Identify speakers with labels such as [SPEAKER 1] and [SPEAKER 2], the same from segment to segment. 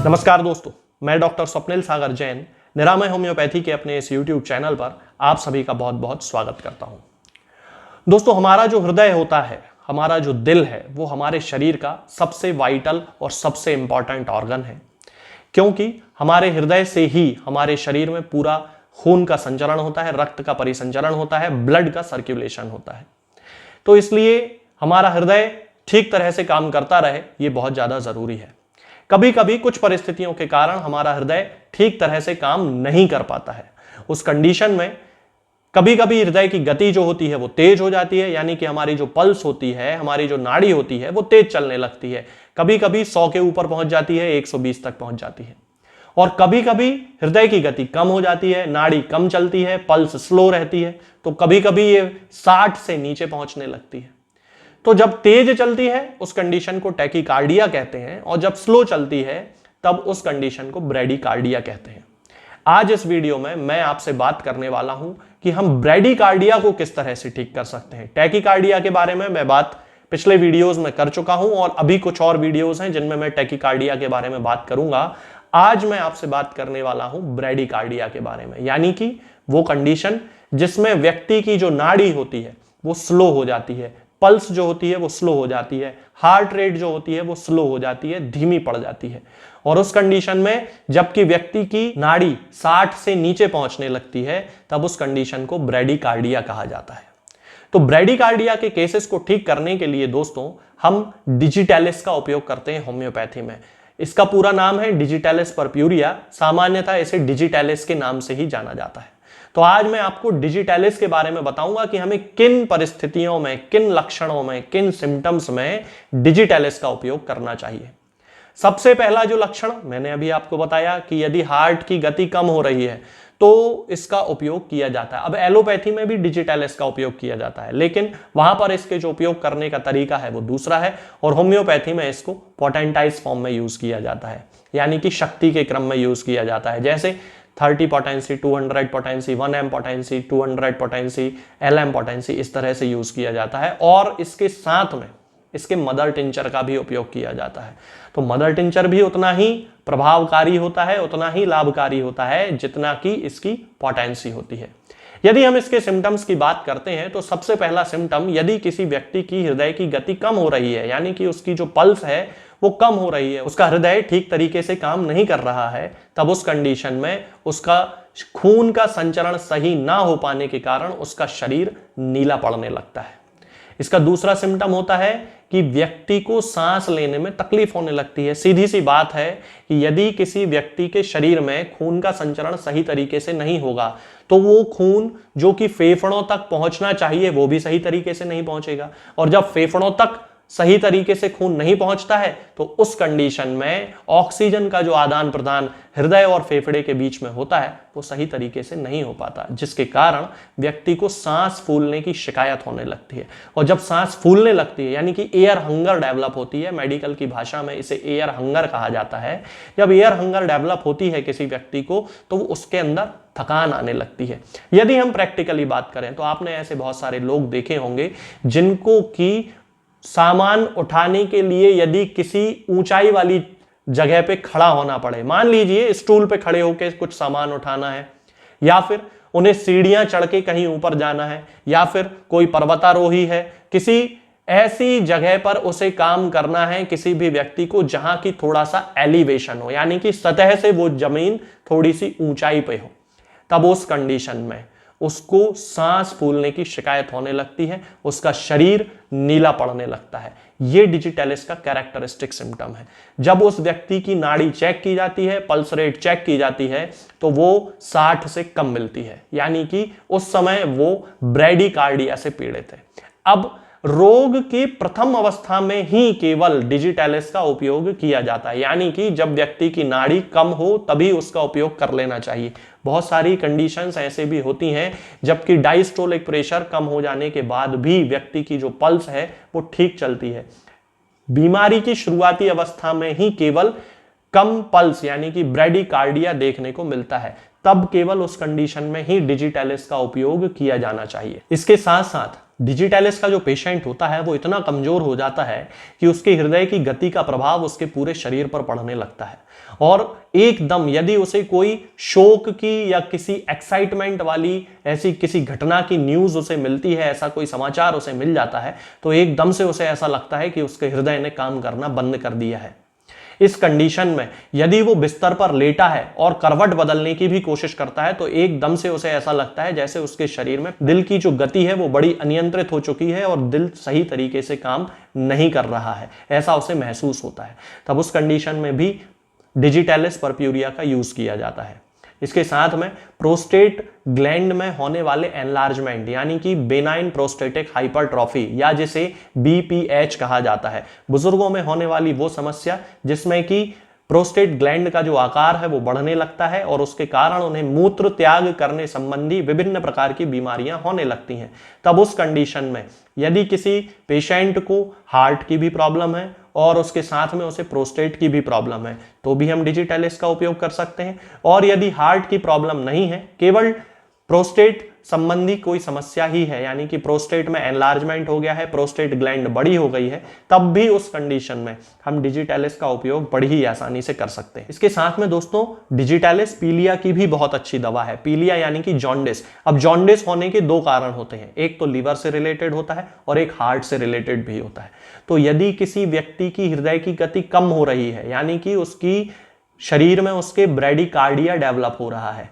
[SPEAKER 1] नमस्कार दोस्तों, मैं डॉक्टर स्वप्निल सागर जैन निरामय होम्योपैथी के अपने इस YouTube चैनल पर आप सभी का बहुत बहुत स्वागत करता हूं। दोस्तों, हमारा जो हृदय होता है, हमारा जो दिल है, वो हमारे शरीर का सबसे वाइटल और सबसे इंपॉर्टेंट ऑर्गन है, क्योंकि हमारे हृदय से ही हमारे शरीर में पूरा खून का संचरण होता है, रक्त का परिसंचरण होता है, ब्लड का सर्कुलेशन होता है। तो इसलिए हमारा हृदय ठीक तरह से काम करता रहे, ये बहुत ज्यादा जरूरी है। कभी कभी कुछ परिस्थितियों के कारण हमारा हृदय ठीक तरह से काम नहीं कर पाता है। उस कंडीशन में कभी कभी हृदय की गति जो होती है वो तेज हो जाती है, यानी कि हमारी जो पल्स होती है, हमारी जो नाड़ी होती है, वो तेज चलने लगती है। कभी कभी 100 के ऊपर पहुंच जाती है, 120 तक पहुंच जाती है। और कभी कभी हृदय की गति कम हो जाती है, नाड़ी कम चलती है, पल्स स्लो रहती है, तो कभी कभी ये 60 से नीचे पहुंचने लगती है। तो जब तेज चलती है उस कंडीशन को टैकीकार्डिया कहते हैं, और जब स्लो चलती है तब उस कंडीशन को ब्रैडीकार्डिया कहते हैं। आज इस वीडियो में मैं आपसे बात करने वाला हूं कि हम ब्रैडीकार्डिया को किस तरह से ठीक कर सकते हैं। टैकीकार्डिया के बारे में मैं बात पिछले वीडियोस में कर चुका हूं, और अभी कुछ और वीडियोस हैं जिनमें मैं टैकीकार्डिया के बारे में बात करूंगा। आज मैं आपसे बात करने वाला हूं ब्रैडीकार्डिया के बारे में, यानी कि वो कंडीशन जिसमें व्यक्ति की जो नाड़ी होती है वो स्लो हो जाती है, पल्स जो होती है वो स्लो हो जाती है, हार्ट रेट जो होती है वो स्लो हो जाती है, धीमी पड़ जाती है। और उस कंडीशन में जबकि व्यक्ति की नाड़ी 60 से नीचे पहुंचने लगती है, तब उस कंडीशन को ब्रैडीकार्डिया कहा जाता है। तो ब्रैडीकार्डिया के केसेस को ठीक करने के लिए दोस्तों हम डिजिटैलिस का उपयोग करते हैं होम्योपैथी में। इसका पूरा नाम है डिजिटैलिस परप्यूरिया, सामान्यतः इसे डिजिटैलिस के नाम से ही जाना जाता है। तो आज मैं आपको डिजिटैलिस के बारे में बताऊंगा कि हमें किन परिस्थितियों में, किन लक्षणों में, किन सिम्टम्स में डिजिटैलिस का उपयोग करना चाहिए। सबसे पहला जो लक्षण मैंने अभी आपको बताया कि यदि हार्ट की गति कम हो रही है तो इसका उपयोग किया जाता है। अब एलोपैथी में भी डिजिटैलिस का उपयोग किया जाता है, लेकिन वहां पर इसके जो उपयोग करने का तरीका है वो दूसरा है, और होम्योपैथी में इसको पोटेंटाइज फॉर्म में यूज किया जाता है, यानी कि शक्ति के क्रम में यूज किया जाता है। जैसे 30 potency, 200 potency, 1 M potency, 200 potency, LM potency, इस तरह से यूज किया जाता है। और इसके साथ में इसके मदर टिंचर का भी उपयोग किया जाता है। तो मदर टिंचर भी उतना ही प्रभावकारी होता है, उतना ही लाभकारी होता है जितना कि इसकी पोटेंसी होती है। यदि हम इसके सिम्टम्स की बात करते हैं तो सबसे पहला सिम्टम, यदि किसी व्यक्ति की हृदय की गति कम हो रही है, यानी कि उसकी जो पल्स है वो कम हो रही है, उसका हृदय ठीक तरीके से काम नहीं कर रहा है, तब उस कंडीशन में उसका खून का संचरण सही ना हो पाने के कारण उसका शरीर नीला पड़ने लगता है। इसका दूसरा सिम्टम होता है कि व्यक्ति को सांस लेने में तकलीफ होने लगती है। सीधी सी बात है कि यदि किसी व्यक्ति के शरीर में खून का संचरण सही तरीके से नहीं होगा तो वो खून जो कि फेफड़ों तक पहुंचना चाहिए वो भी सही तरीके से नहीं पहुंचेगा, और जब फेफड़ों तक सही तरीके से खून नहीं पहुंचता है तो उस कंडीशन में ऑक्सीजन का जो आदान प्रदान हृदय और फेफड़े के बीच में होता है वो सही तरीके से नहीं हो पाता, जिसके कारण व्यक्ति को सांस फूलने की शिकायत होने लगती है। और जब सांस फूलने लगती है यानी कि एयर हंगर डेवलप होती है, मेडिकल की भाषा में इसे एयर हंगर कहा जाता है। जब एयर हंगर डेवलप होती है किसी व्यक्ति को तो उसके अंदर थकान आने लगती है। यदि हम प्रैक्टिकली बात करें तो आपने ऐसे बहुत सारे लोग देखे होंगे जिनको कि सामान उठाने के लिए यदि किसी ऊंचाई वाली जगह पे खड़ा होना पड़े, मान लीजिए स्टूल पे खड़े होकर कुछ सामान उठाना है, या फिर उन्हें सीढ़ियां चढ़ के कहीं ऊपर जाना है, या फिर कोई पर्वतारोही है, किसी ऐसी जगह पर उसे काम करना है किसी भी व्यक्ति को जहां की थोड़ा सा एलिवेशन हो, यानी कि सतह से वो जमीन थोड़ी सी ऊंचाई पे हो, तब उस कंडीशन में उसको सांस फूलने की शिकायत होने लगती है, उसका शरीर नीला पड़ने लगता है। यह डिजिटैलिस का कैरेक्टरिस्टिक सिम्टम है। जब उस व्यक्ति की नाड़ी चेक की जाती है, पल्स रेट चेक की जाती है, तो वो 60 से कम मिलती है, यानी कि उस समय वो ब्रैडीकार्डिया से पीड़ित है। अब रोग की प्रथम अवस्था में ही केवल डिजिटैलिस का उपयोग किया जाता है, यानी कि जब व्यक्ति की नाड़ी कम हो तभी उसका उपयोग कर लेना चाहिए। बहुत सारी कंडीशंस ऐसे भी होती हैं जबकि डायस्टोलिक प्रेशर कम हो जाने के बाद भी व्यक्ति की जो पल्स है वो ठीक चलती है। बीमारी की शुरुआती अवस्था में ही केवल कम पल्स यानी कि ब्रैडीकार्डिया देखने को मिलता है। तब केवल उस कंडीशन में ही डिजिटैलिस का उपयोग किया जाना चाहिए। इसके साथ साथ डिजिटैलिस का जो पेशेंट होता है वो इतना कमजोर हो जाता है कि उसके हृदय की गति का प्रभाव उसके पूरे शरीर पर पड़ने लगता है, और एकदम यदि उसे कोई शोक की या किसी एक्साइटमेंट वाली ऐसी किसी घटना की न्यूज उसे मिलती है, ऐसा कोई समाचार उसे मिल जाता है, तो एकदम से उसे ऐसा लगता है कि उसके हृदय ने काम करना बंद कर दिया है। इस कंडीशन में यदि वो बिस्तर पर लेटा है और करवट बदलने की भी कोशिश करता है, तो एकदम से उसे ऐसा लगता है जैसे उसके शरीर में दिल की जो गति है वो बड़ी अनियंत्रित हो चुकी है और दिल सही तरीके से काम नहीं कर रहा है, ऐसा उसे महसूस होता है। तब उस कंडीशन में भी डिजिटैलिस परप्यूरिया का यूज किया जाता है। इसके साथ में प्रोस्टेट ग्लैंड में होने वाले एनलार्जमेंट यानी कि बेनाइन प्रोस्टेटिक हाइपरट्रॉफी या जिसे BPH कहा जाता है, बुजुर्गों में होने वाली वो समस्या जिसमें कि प्रोस्टेट ग्लैंड का जो आकार है वो बढ़ने लगता है और उसके कारण उन्हें मूत्र त्याग करने संबंधी विभिन्न प्रकार की बीमारियां होने लगती हैं। तब उस कंडीशन में यदि किसी पेशेंट को हार्ट की भी प्रॉब्लम है और उसके साथ में उसे प्रोस्टेट की भी प्रॉब्लम है, तो भी हम डिजिटैलिस का उपयोग कर सकते हैं। और यदि हार्ट की प्रॉब्लम नहीं है, केवल प्रोस्टेट संबंधी कोई समस्या ही है, यानी कि प्रोस्टेट में एनलार्जमेंट हो गया है, प्रोस्टेट ग्लैंड बड़ी हो गई है, तब भी उस कंडीशन में हम डिजिटैलिस का उपयोग बड़ी ही आसानी से कर सकते हैं। इसके साथ में दोस्तों डिजिटैलिस पीलिया की भी बहुत अच्छी दवा है। पीलिया यानी कि जॉन्डिस। अब जॉन्डिस होने के दो कारण होते हैं, एक तो लीवर से रिलेटेड होता है और एक हार्ट से रिलेटेड भी होता है। तो यदि किसी व्यक्ति की हृदय की गति कम हो रही है, यानी कि उसकी शरीर में उसके ब्रेडिकार्डिया डेवलप हो रहा है,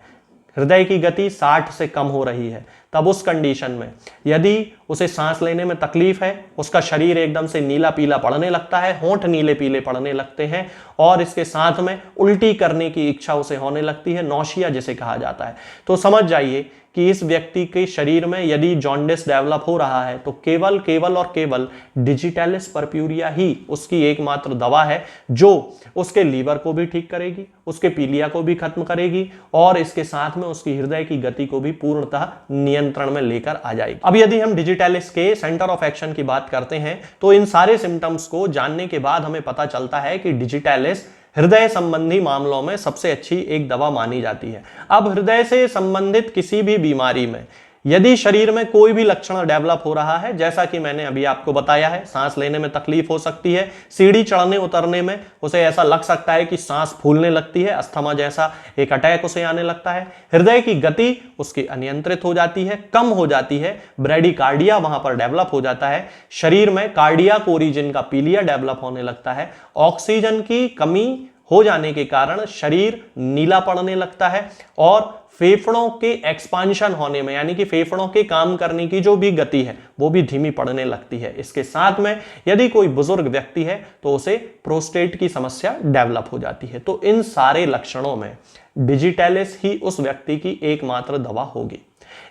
[SPEAKER 1] हृदय की गति 60 से कम हो रही है, तब उस कंडीशन में यदि उसे सांस लेने में तकलीफ है, उसका शरीर एकदम से नीला पीला पड़ने लगता है, होंठ नीले पीले पड़ने लगते हैं और इसके साथ में उल्टी करने की इच्छा उसे होने लगती है, नौशिया जिसे कहा जाता है, तो समझ जाइए कि इस व्यक्ति के शरीर में यदि जॉन्डिस डेवलप हो रहा है तो केवल डिजिटैलिस परप्यूरिया ही उसकी एकमात्र दवा है जो उसके लीवर को भी ठीक करेगी, उसके पीलिया को भी खत्म करेगी और इसके साथ में उसकी हृदय की गति को भी पूर्णतः नियंत्रण में लेकर आ जाएगी। अब यदि हम डिजिटैलिस के सेंटर ऑफ एक्शन की बात करते हैं तो इन सारे सिम्टम्स को जानने के बाद हमें पता चलता है कि डिजिटैलिस हृदय संबंधी मामलों में सबसे अच्छी एक दवा मानी जाती है। अब हृदय से संबंधित किसी भी बीमारी में यदि शरीर में कोई भी लक्षण डेवलप हो रहा है, जैसा कि मैंने अभी आपको बताया है, सांस लेने में तकलीफ हो सकती है, सीढ़ी चढ़ने उतरने में उसे ऐसा लग सकता है कि सांस फूलने लगती है, अस्थमा जैसा एक अटैक उसे आने लगता है, हृदय की गति उसकी अनियंत्रित हो जाती है, कम हो जाती है, ब्रेडिकार्डिया वहां पर डेवलप हो जाता है, शरीर में कार्डियक ओरिजिन का पीलिया डेवलप होने लगता है, ऑक्सीजन की कमी हो जाने के कारण शरीर नीला पड़ने लगता है और फेफड़ों के एक्सपांशन होने में, यानी कि फेफड़ों के काम करने की जो भी गति है वो भी धीमी पड़ने लगती है। इसके साथ में यदि कोई बुजुर्ग व्यक्ति है तो उसे प्रोस्टेट की समस्या डेवलप हो जाती है। तो इन सारे लक्षणों में डिजिटैलिस ही उस व्यक्ति की एकमात्र दवा होगी।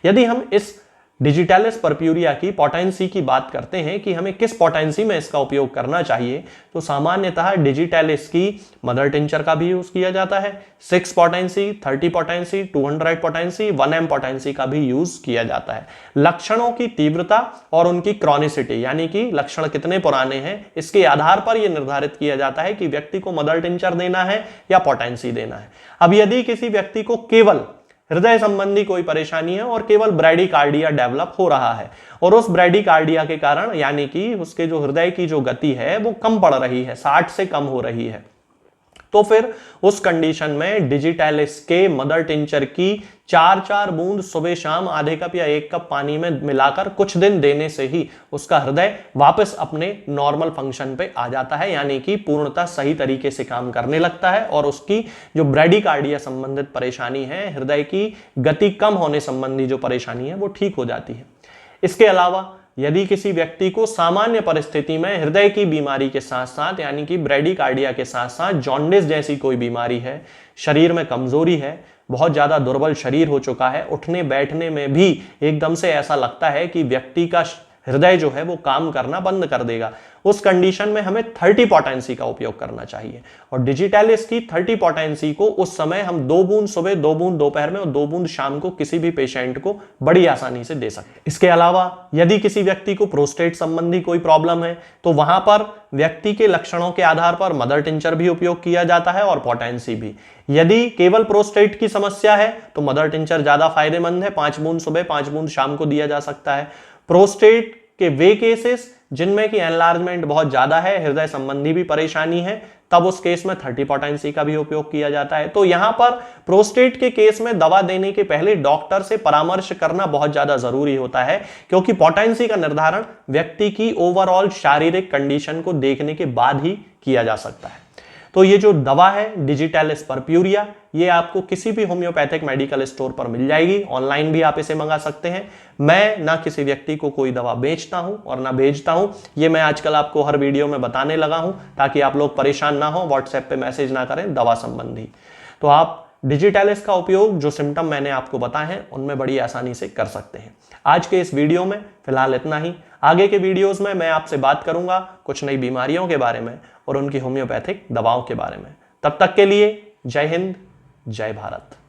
[SPEAKER 1] यदि हम इस डिजिटैलिस परप्यूरिया की पोटेंसी की बात करते हैं कि हमें किस पोटेंसी में इसका उपयोग करना चाहिए, तो सामान्यतः डिजिटैलिस की मदर टिंचर का भी यूज किया जाता है, 6 potency, 30 potency, 200 potency, 1M potency का भी यूज किया जाता है। लक्षणों की तीव्रता और उनकी क्रॉनिसिटी, यानी कि लक्षण कितने पुराने हैं, इसके आधार पर यह निर्धारित किया जाता है कि व्यक्ति को मदर टिंचर देना है या पोटेंसी देना है। अब यदि किसी व्यक्ति को केवल हृदय संबंधी कोई परेशानी है और केवल ब्रेडिकार्डिया डेवलप हो रहा है और उस ब्रेडिकार्डिया के कारण यानी कि उसके जो हृदय की जो गति है वो कम पड़ रही है, 60 से कम हो रही है, तो फिर उस कंडीशन में डिजिटैलिस के मदर टिंचर की 4-4 बूंद सुबह शाम आधे कप या 1 कप पानी में मिलाकर कुछ दिन देने से ही उसका हृदय वापस अपने नॉर्मल फंक्शन पे आ जाता है, यानी कि पूर्णतः सही तरीके से काम करने लगता है और उसकी जो ब्रेडिकार्डिया संबंधित परेशानी है, हृदय की गति कम होने संबंधी जो परेशानी है वो ठीक हो जाती है। इसके अलावा यदि किसी व्यक्ति को सामान्य परिस्थिति में हृदय की बीमारी के साथ साथ यानी कि ब्रेडिकार्डिया के साथ साथ जॉन्डिस जैसी कोई बीमारी है, शरीर में कमजोरी है, बहुत ज्यादा दुर्बल शरीर हो चुका है, उठने बैठने में भी एकदम से ऐसा लगता है कि व्यक्ति का हृदय जो है वो काम करना बंद कर देगा। उस कंडीशन में हमें 30 पोटेंसी का उपयोग करना चाहिए। और डिजिटैलिस की 30 पोटेंसी को उस समय हम 2 बूंद सुबह, 2 बूंद दोपहर में और 2 बूंद शाम को किसी भी पेशेंट को बड़ी आसानी से दे सकते हैं। इसके अलावा यदि किसी व्यक्ति को प्रोस्टेट संबंधी कोई प्रॉब्लम है तो वहां पर व्यक्ति के लक्षणों के आधार पर मदर टिंचर भी उपयोग किया जाता है और पोटेंसी भी। यदि केवल प्रोस्टेट की समस्या है तो मदर टिंचर ज्यादा फायदेमंद है, 5 बूंद सुबह 5 बूंद शाम को दिया जा सकता है। प्रोस्टेट के वे केसेस जिनमें कि एनलार्जमेंट बहुत ज्यादा है, हृदय संबंधी भी परेशानी है, तब उस केस में 30 पोटेंसी का भी उपयोग किया जाता है। तो यहां पर प्रोस्टेट के केस में दवा देने के पहले डॉक्टर से परामर्श करना बहुत ज्यादा जरूरी होता है, क्योंकि पोटेंसी का निर्धारण व्यक्ति की ओवरऑल शारीरिक कंडीशन को देखने के बाद ही किया जा सकता है। तो ये जो दवा है डिजिटैलिस परप्यूरिया, ये आपको किसी भी होम्योपैथिक मेडिकल स्टोर पर मिल जाएगी। ऑनलाइन भी आप इसे मंगा सकते हैं। मैं ना किसी व्यक्ति को कोई दवा बेचता हूं और ना भेजता हूं, ये मैं आजकल आपको हर वीडियो में बताने लगा हूं ताकि आप लोग परेशान ना हो, व्हाट्सएप पे मैसेज ना करें दवा संबंधी। तो आप डिजिटैलिस का उपयोग जो सिम्टम मैंने आपको बताए हैं उनमें बड़ी आसानी से कर सकते हैं। आज के इस वीडियो में फिलहाल इतना ही। आगे के वीडियोस में मैं आपसे बात करूंगा कुछ नई बीमारियों के बारे में और उनकी होम्योपैथिक दवाओं के बारे में। तब तक के लिए जय हिंद, जय भारत।